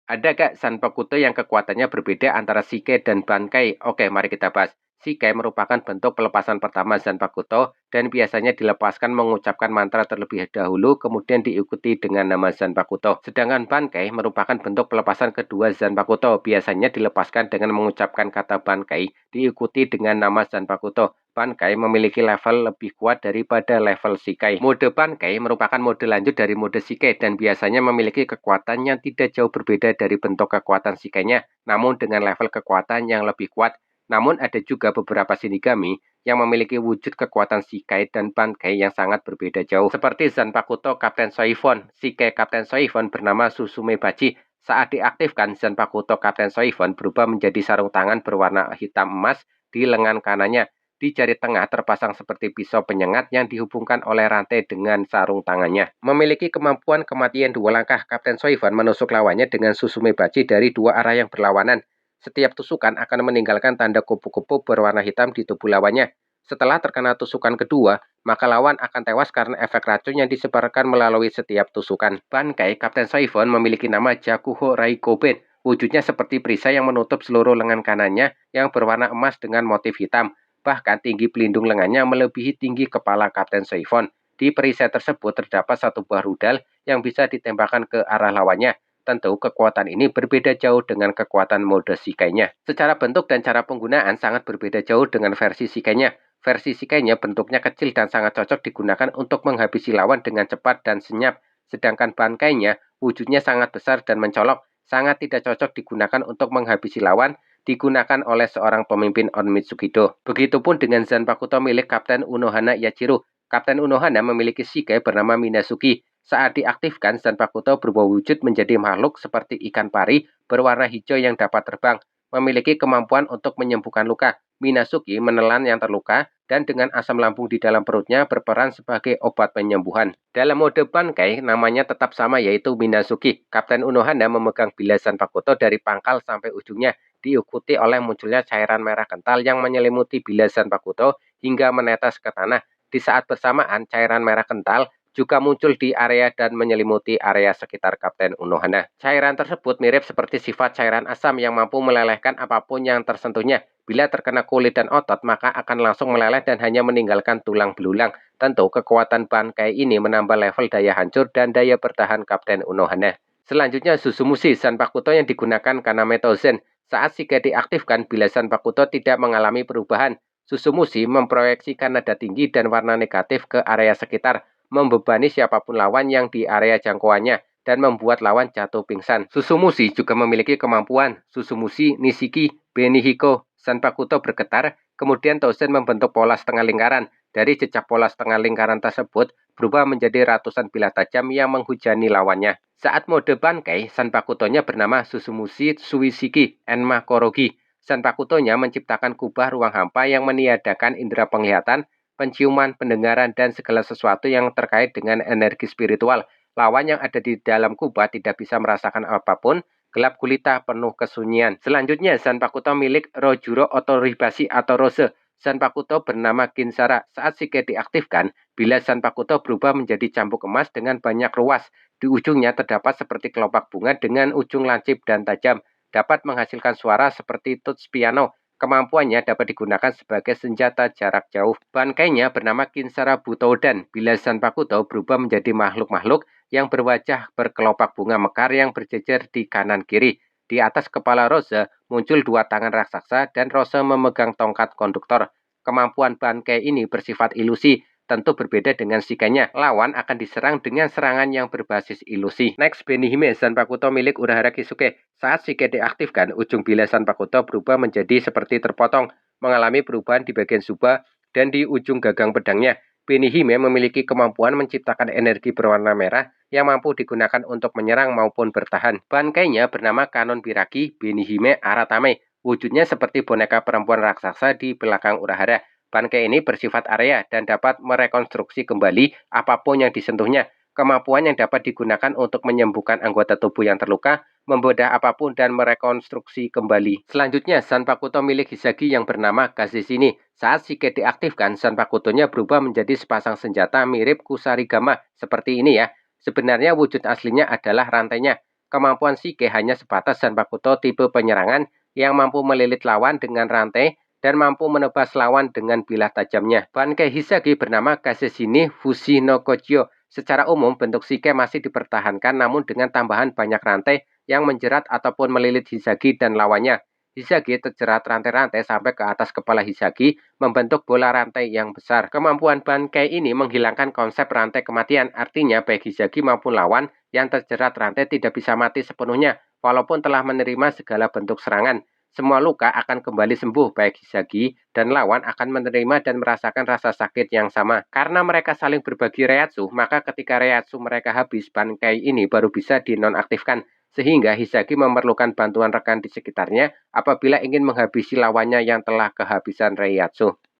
Ada gak Zanpakuto yang kekuatannya berbeda antara Shike dan Bankai? Oke, mari kita bahas. Shike merupakan bentuk pelepasan pertama Zanpakuto dan biasanya dilepaskan mengucapkan mantra terlebih dahulu kemudian diikuti dengan nama Zanpakuto. Sedangkan Bankai merupakan bentuk pelepasan kedua Zanpakuto, biasanya dilepaskan dengan mengucapkan kata Bankai diikuti dengan nama Zanpakuto. Bankai memiliki level lebih kuat daripada level Shikai. Mode Bankai merupakan mode lanjut dari mode Shikai dan biasanya memiliki kekuatan yang tidak jauh berbeda dari bentuk kekuatan Shikai-nya, namun dengan level kekuatan yang lebih kuat. Namun ada juga beberapa Shinigami yang memiliki wujud kekuatan Shikai dan Bankai yang sangat berbeda jauh. Seperti Zanpakuto Kapten Soifon, Shikai Kapten Soifon bernama Susume Bachi. Saat diaktifkan, Zanpakuto Kapten Soifon berubah menjadi sarung tangan berwarna hitam emas di lengan kanannya. Di jari tengah terpasang seperti pisau penyengat yang dihubungkan oleh rantai dengan sarung tangannya. Memiliki kemampuan kematian dua langkah, Kapten Soifon menusuk lawannya dengan Susume Bachi dari dua arah yang berlawanan. Setiap tusukan akan meninggalkan tanda kupu-kupu berwarna hitam di tubuh lawannya. Setelah terkena tusukan kedua, maka lawan akan tewas karena efek racun yang disebarkan melalui setiap tusukan. Bankai Kapten Soifon memiliki nama Jakuho Raikoben. Wujudnya seperti perisai yang menutup seluruh lengan kanannya yang berwarna emas dengan motif hitam. Bahkan tinggi pelindung lengannya melebihi tinggi kepala Kapten Soifon. Di perisai tersebut terdapat satu buah rudal yang bisa ditembakkan ke arah lawannya. Tentu kekuatan ini berbeda jauh dengan kekuatan mode Shikai-nya. Secara bentuk dan cara penggunaan sangat berbeda jauh dengan versi Shikai-nya. Versi Shikai-nya bentuknya kecil dan sangat cocok digunakan untuk menghabisi lawan dengan cepat dan senyap. Sedangkan Bankai-nya wujudnya sangat besar dan mencolok, sangat tidak cocok digunakan untuk menghabisi lawan, digunakan oleh seorang pemimpin Onmitsukido. Begitupun dengan Zanpakuto milik Kapten Unohana Yachiro. Kapten Unohana memiliki Shikai bernama Minazuki. Saat diaktifkan, Zanpakuto berubah wujud menjadi makhluk seperti ikan pari berwarna hijau yang dapat terbang, memiliki kemampuan untuk menyembuhkan luka. Minazuki menelan yang terluka dan dengan asam lambung di dalam perutnya berperan sebagai obat penyembuhan. Dalam mode Bankai, namanya tetap sama yaitu Minazuki. Kapten Unohana memegang bilah Zanpakuto dari pangkal sampai ujungnya, diikuti oleh munculnya cairan merah kental yang menyelimuti bilah Zanpakuto hingga menetes ke tanah. Di saat bersamaan, cairan merah kental juga muncul di area dan menyelimuti area sekitar Kapten Unohana. Cairan tersebut mirip seperti sifat cairan asam yang mampu melelehkan apapun yang tersentuhnya. Bila terkena kulit dan otot, maka akan langsung meleleh dan hanya meninggalkan tulang belulang. Tentu, kekuatan Bankai ini menambah level daya hancur dan daya bertahan Kapten Unohana. Selanjutnya, Susumushi Zanpakuto yang digunakan Kanameto Zen. Saat Shikai diaktifkan, bila Zanpakuto tidak mengalami perubahan, Susumushi memproyeksikan nada tinggi dan warna negatif ke area sekitar, membebani siapapun lawan yang di area jangkauannya, dan membuat lawan jatuh pingsan. Susumushi juga memiliki kemampuan Susumushi Nishiki Benihiko. Zanpakuto bergetar, kemudian Tozen membentuk pola setengah lingkaran. Dari jejak pola setengah lingkaran tersebut, berubah menjadi ratusan bilah tajam yang menghujani lawannya. Saat mode Bankai, Zanpakutonya bernama Susumushi Suishiki Enma Korogi. Zanpakutonya menciptakan kubah ruang hampa yang meniadakan indera penglihatan, penciuman, pendengaran, dan segala sesuatu yang terkait dengan energi spiritual. Lawan yang ada di dalam kubah tidak bisa merasakan apapun, gelap gulita, penuh kesunyian. Selanjutnya, Zanpakuto milik Rojuro Otoribashi atau Rose. Zanpakuto bernama Kinsara. Saat Shikai diaktifkan, bilah Zanpakuto berubah menjadi cambuk emas dengan banyak ruas. Di ujungnya terdapat seperti kelopak bunga dengan ujung lancip dan tajam. Dapat menghasilkan suara seperti tuts piano. Kemampuannya dapat digunakan sebagai senjata jarak jauh. Bankainya bernama Kinsara Butoden. Bilah Zanpakuto berubah menjadi makhluk-makhluk yang berwajah berkelopak bunga mekar yang berjejer di kanan kiri. Di atas kepala Rose muncul dua tangan raksasa dan Rose memegang tongkat konduktor. Kemampuan Bankai ini bersifat ilusi, tentu berbeda dengan Shikai-nya. Lawan akan diserang dengan serangan yang berbasis ilusi. Next, Benihime Zanpakuto milik Urahara Kisuke. Saat Shikai diaktifkan, ujung bilah Zanpakuto berubah menjadi seperti terpotong, mengalami perubahan di bagian Zuba dan di ujung gagang pedangnya. Benihime memiliki kemampuan menciptakan energi berwarna merah yang mampu digunakan untuk menyerang maupun bertahan. Bankainya bernama Kanon Biraki Benihime Aratame. Wujudnya seperti boneka perempuan raksasa di belakang Urahara. Bankai ini bersifat area dan dapat merekonstruksi kembali apapun yang disentuhnya. Kemampuan yang dapat digunakan untuk menyembuhkan anggota tubuh yang terluka, membedah apapun dan merekonstruksi kembali. Selanjutnya, Zanpakuto milik Hisagi yang bernama Kazeshini. Saat Shikai diaktifkan, Zanpakutonya berubah menjadi sepasang senjata mirip Kusarigama. Seperti ini ya. Sebenarnya wujud aslinya adalah rantainya. Kemampuan Shike hanya sebatas Zanpakuto tipe penyerangan yang mampu melilit lawan dengan rantai dan mampu menebas lawan dengan bilah tajamnya. Bankai Hisagi bernama Kaseshini Fushi no Kochio. Secara umum, bentuk Shike masih dipertahankan namun dengan tambahan banyak rantai yang menjerat ataupun melilit Hisagi dan lawannya. Hisagi terjerat rantai-rantai sampai ke atas kepala Hisagi, membentuk bola rantai yang besar. Kemampuan Bankai ini menghilangkan konsep rantai kematian, artinya baik Hisagi maupun lawan yang terjerat rantai tidak bisa mati sepenuhnya, walaupun telah menerima segala bentuk serangan. Semua luka akan kembali sembuh, baik Hisagi dan lawan akan menerima dan merasakan rasa sakit yang sama. Karena mereka saling berbagi Reiatsu, maka ketika Reiatsu mereka habis, Bankai ini baru bisa dinonaktifkan. Sehingga Hisagi memerlukan bantuan rekan di sekitarnya apabila ingin menghabisi lawannya yang telah kehabisan Reiatsu.